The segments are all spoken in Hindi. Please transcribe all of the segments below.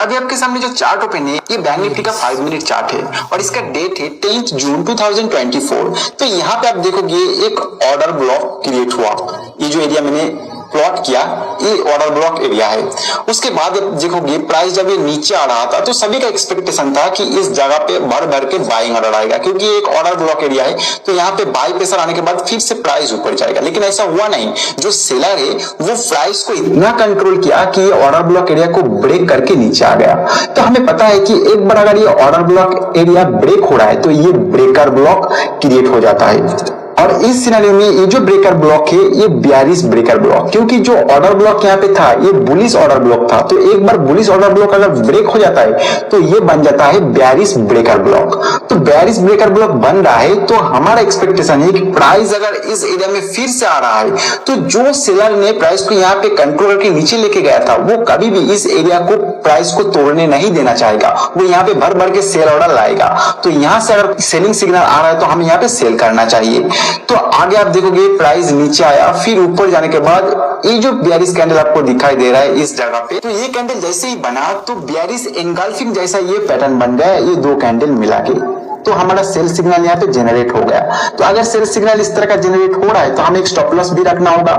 अभी आपके सामने जो चार्ट ओपन है ये बैंक निफ्टी का 5 मिनट चार्ट है और इसका डेट है 10 जून 2024। तो यहाँ पे आप देखोगे एक ऑर्डर ब्लॉक क्रिएट हुआ। ये जो एरिया मैंने प्लॉट किया ये ऑर्डर ब्लॉक एरिया है। उसके बाद देखोगे प्राइस जब ये नीचे आ रहा था तो सभी का एक्सपेक्टेशन था कि इस जगह पे भर भर के बाइंग ऑर्डर आएगा, क्योंकि एक ऑर्डर ब्लॉक एरिया है। तो यहाँ पे बाई प्रेशर आने के बाद फिर से प्राइस ऊपर जाएगा, लेकिन ऐसा हुआ नहीं। जो सेलर है वो प्राइस को इतना कंट्रोल किया कि ये ऑर्डर ब्लॉक एरिया को ब्रेक करके नीचे आ गया। तो हमें पता है कि एक बार अगर ये ऑर्डर ब्लॉक एरिया ब्रेक हो रहा है तो ये ब्रेकर ब्लॉक क्रिएट हो जाता है। और इस सिनेरियो में ये जो ब्रेकर ब्लॉक है ये बेयरिश ब्रेकर ब्लॉक, क्योंकि जो ऑर्डर ब्लॉक यहाँ पे था ये बुलिश ऑर्डर ब्लॉक था। तो एक बार बुलिश ऑर्डर ब्लॉक अगर ब्रेक हो जाता है तो ये बन जाता है बेयरिश ब्रेकर ब्लॉक। तो बेयरिश ब्रेकर ब्लॉक बन रहा है तो हमारा एक्सपेक्टेशन है कि प्राइस अगर इस एरिया में फिर से आ रहा है तो जो सेलर ने प्राइस को यहाँ पे कंट्रोल करके नीचे लेके गया था वो कभी भी इस एरिया को प्राइस को तोड़ने नहीं देना चाहेगा। वो यहाँ पे भर भर के सेल ऑर्डर लाएगा। तो यहाँ से अगर सेलिंग सिग्नल आ रहा है तो हमें यहाँ पे सेल करना चाहिए। तो आगे आप देखोगे प्राइस नीचे आया, फिर ऊपर जाने के बाद ये जो बेयरिश कैंडल आपको दिखाई दे रहा है इस जगह पे, तो ये कैंडल जैसे ही बना तो बेयरिश एंगल्फिंग जैसा ये पैटर्न बन गया। ये दो कैंडल मिला के तो हमारा सेल सिग्नल यहाँ पे जनरेट हो गया। तो अगर सेल सिग्नल इस तरह का जनरेट हो रहा है तो हमें एक स्टॉप लॉस भी रखना होगा।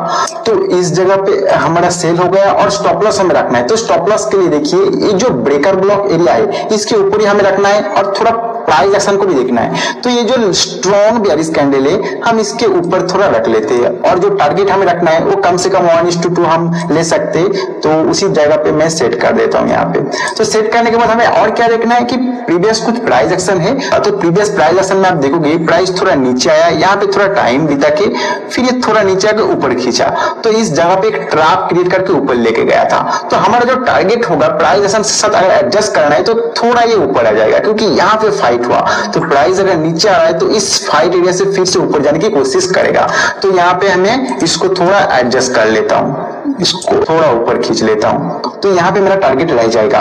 तो इस जगह पे हमारा सेल हो गया और स्टॉप लॉस हमें रखना है। तो स्टॉप लॉस के लिए देखिए ये जो ब्रेकर ब्लॉक एरिया है इसके ऊपर ही हमें रखना है और थोड़ा प्राइस एक्शन को भी देखना है। तो ये जो स्ट्रॉन्ग बेयरिश कैंडल है हम इसके ऊपर थोड़ा रख लेते हैं और जो टारगेट हमें रखना है वो कम से कम 1:2 हम ले सकते हैं। तो उसी जगह पे मैं सेट कर देता हूँ यहाँ पे। तो सेट करने के बाद हमें और क्या देखना है कि प्रीवियस कुछ प्राइस एक्शन है। तो प्रीवियस प्राइस एक्शन में आप देखोगे प्राइस थोड़ा नीचे आया, यहाँ पे थोड़ा टाइम बिता के फिर ये थोड़ा नीचे आके ऊपर खींचा। तो इस जगह पे एक ट्रैप क्रिएट करके ऊपर लेके गया था। तो हमारा जो टारगेट होगा प्राइस एक्शन से साथ अगर एडजस्ट करना है तो थोड़ा ये ऊपर आ जाएगा, क्योंकि यहाँ पे फाइट हुआ। तो प्राइस अगर नीचे आ रहा है तो इस फाइट एरिया से फिर से ऊपर जाने की कोशिश करेगा। तो यहाँ पे हमें इसको थोड़ा एडजस्ट कर लेता हूँ, इसको थोड़ा ऊपर खींच लेता हूँ। तो यहाँ पे मेरा टारगेट रह जाएगा।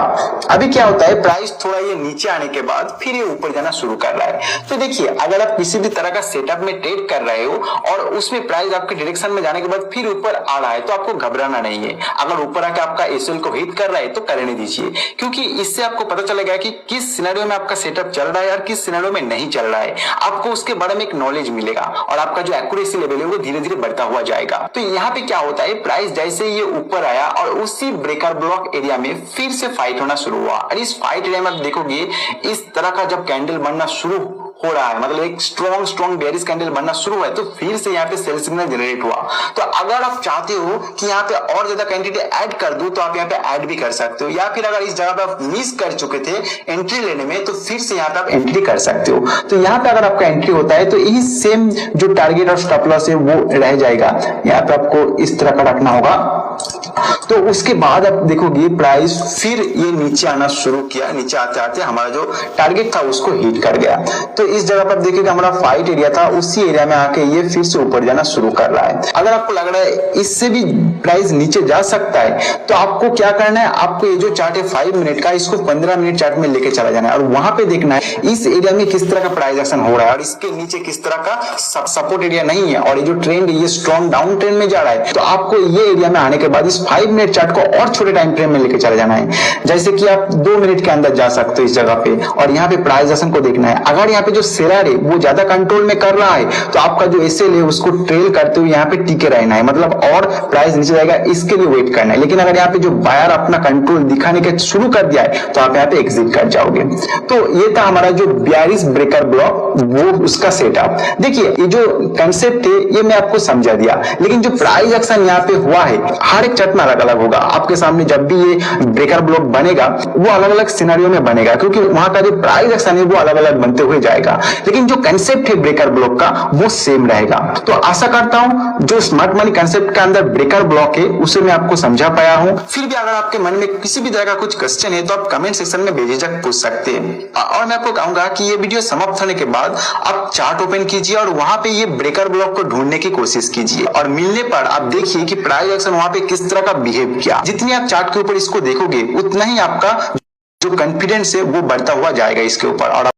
अभी क्या होता है प्राइस थोड़ा ये नीचे आने के बाद फिर ये ऊपर जाना शुरू कर रहा है। तो देखिए अगर आप किसी भी तरह का सेटअप में ट्रेड कर रहे हो और उसमें प्राइस आपके डायरेक्शन में जाने के बाद फिर ऊपर आ रहा है तो आपको घबराना नहीं है। अगर ऊपर आके आपका एसएल को हिट कर रहा है तो करने दीजिए, क्योंकि इससे आपको पता चलेगा कि किस सिनेरियो में आपका सेटअप चल रहा है और किस सिनेरियो में नहीं चल रहा है। आपको उसके बारे में एक नॉलेज मिलेगा और आपका जो एक्यूरेसी लेवल है वो धीरे धीरे बढ़ता हुआ जाएगा। तो यहाँ पे क्या होता है प्राइस जैसे ये ऊपर आया और उसी ब्रेकर ब्लॉक एरिया में फिर से फाइट होना शुरू हुआ। और इस फाइट एरिया में आप देखोगे इस तरह का जब कैंडल बनना शुरू हो रहा है, मतलब एक स्ट्रॉन्ग बेयरिश कैंडल बनना शुरू हुआ है, तो फिर से यहाँ पे सेल सिग्नल जनरेट हुआ। तो अगर आप चाहते हो कि यहाँ पे और ज्यादा क्वांटिटी ऐड कर दूं तो आप यहाँ पे ऐड भी कर सकते हो, या फिर अगर इस जगह पे आप मिस कर चुके थे एंट्री लेने में तो फिर से यहाँ पे आप एंट्री कर सकते हो। तो यहाँ पे अगर आपका एंट्री होता है तो यही सेम जो टारगेट और स्टॉप लॉस है वो रह जाएगा। यहाँ पे आपको इस तरह का रखना होगा। तो उसके बाद आप देखोगे प्राइस फिर ये नीचे आना शुरू किया। नीचे आते आते हमारा जो टारगेट था उसको हिट कर गया। तो इस जगह पर देखिएगा हमारा फाइट एरिया था, उसी एरिया में आके ये फिर से ऊपर जाना शुरू कर रहा है। अगर आपको लग रहा है इससे भी प्राइस नीचे जा सकता है तो आपको क्या करना है, आपको ये जो चार्ट है 5 मिनट का इसको 15 मिनट चार्ट में लेके चला जाना है और वहां पे देखना है इस एरिया में किस तरह का प्राइस एक्शन हो रहा है और इसके नीचे किस तरह का सपोर्ट एरिया नहीं है और ये जो ट्रेंड है ये स्ट्रॉन्ग डाउन ट्रेंड में जा रहा है। तो आपको ये एरिया में आने के बाद इस 5 मिनट चार्ट को और छोटे टाइम फ्रेम में लेके चला जाना है। जैसे कि आप 2 मिनट के अंदर जा सकते हो इस जगह पे और यहाँ पे प्राइस एक्शन को देखना है। अगर यहाँ पे जो सेलर है वो ज्यादा कंट्रोल में कर रहा है तो आपका जो एसएल है उसको ट्रेल करते हुए यहाँ पे टिके रहना है, मतलब और प्राइस नीचे जाएगा इसके लिए वेट करना है। लेकिन अगर यहाँ पे जो बायर अपना कंट्रोल दिखाने के शुरू कर दिया है तो आप यहाँ पे एग्जिट कर जाओगे। तो ये था हमारा जो बेयरिश ब्रेकर ब्लॉक वो उसका सेटअप। देखिए ये जो कंसेप्ट है ये मैं आपको समझा दिया, लेकिन जो प्राइस एक्शन यहाँ पे हुआ है हर एक चार्ट में अलग अलग होगा। आपके सामने जब भी ये ब्रेकर ब्लॉक बनेगा वो अलग अलग सिनेरियो में बनेगा, क्योंकि वहां का जो प्राइस एक्शन है वो अलग अलग बनते हुए जाएगा, लेकिन जो कंसेप्ट है ब्रेकर ब्लॉक का वो सेम रहेगा। तो आशा करता हूं जो स्मार्ट मनी कंसेप्ट के अंदर ब्रेकर ब्लॉक है उसे मैं आपको समझा पाया हूं। फिर भी अगर आपके मन में किसी भी तरह का कुछ क्वेश्चन है तो आप कमेंट सेक्शन में बेझिझक पूछ सकते हैं। और मैं आपको कहूंगा कि ये वीडियो समाप्त होने के बाद आप चार्ट ओपन कीजिए और वहां पे ये ब्रेकर ब्लॉक को ढूंढने की कोशिश कीजिए और मिलने पर आप देखिए कि प्राइस एक्शन वहां पे किस तरह का बिहेव किया। जितनी आप चार्ट के ऊपर इसको देखोगे उतना ही आपका जो कॉन्फिडेंस है वो बढ़ता हुआ जाएगा इसके ऊपर। और